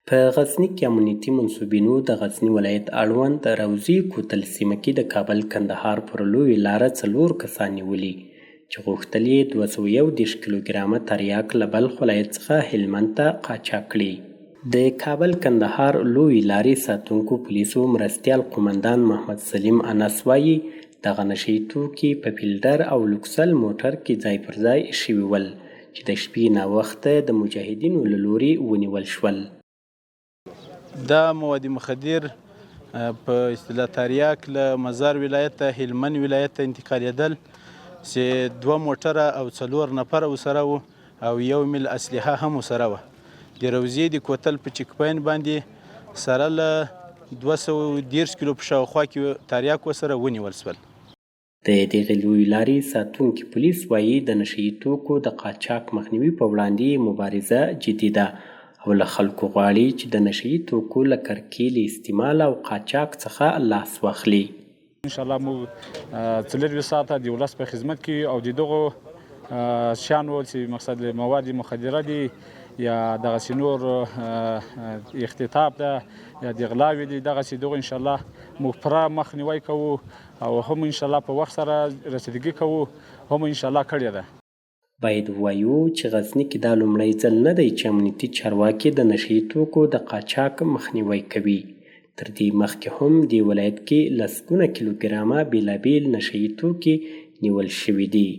په غزني کې امنیتي منصوبینو د غزني ولایت اړوند روضي کوتل سیمه کې د کابل کندهار پر لویې لاره 4 کسان نیولي چې غوښتل یې 211 کیلوګرامه تریاک له بلخ ولایت څخه هلمند ته قاچاق کړي. د کابل کندهار لویې لارې ساتونکو پولیسو مرستیال قومندان محمد سلیم انس وایي دغه نشهیي توکي په فیلډر او لوکسل موټر کې ځای پر ځای شوي ول چې د شپې ناوخته د مجاهدینو له لورې ونیول شول. دا مواد مخدر په اصطلاح تریاک له مزار ولایت ته هلمند ولایت ته انتقالېدل چې 2 موټره او 4 نفر ورسره وو او 1 میل اسلحه هم ورسره وه. د روضې د کوتل په چیک پاین باندې سره له 210 کیلو په شاوخوا کې تریاک ورسره ونیول شول. د دغې لویې لارې ساتونکي پولیس وایي د نشهیي توکو د قاچاق مخنیوي په وړاندې مبارزه جدي ده او له خلکو غواړي چې د نشهیي توکو له کرکیلې استعمال او قاچاق څخه لاس واخلي. انشاءالله موږ 24 ساعته د ولس په خدمت کې او د دغو شیانو چې مقصد مواد مخدره دي یا دغسې نور اختطاف ده یا د غلاوې دي دغسې دغو انشاءالله موږ پوره مخنیوی کوو او هم انشاءالله په وخت سره رسیدګي کوو هم انشاءالله کړې ده. باید ووایو چې غزني کې دا لومړی ځل نه دی چې امنیتي چارواکي د نشهیي توکو د قاچاق مخنیوی کوي. تر دې مخکې هم دې ولایت کې لسګونه کیلوګرامه بېلابېل نشهیي توکي نیول شوي دي.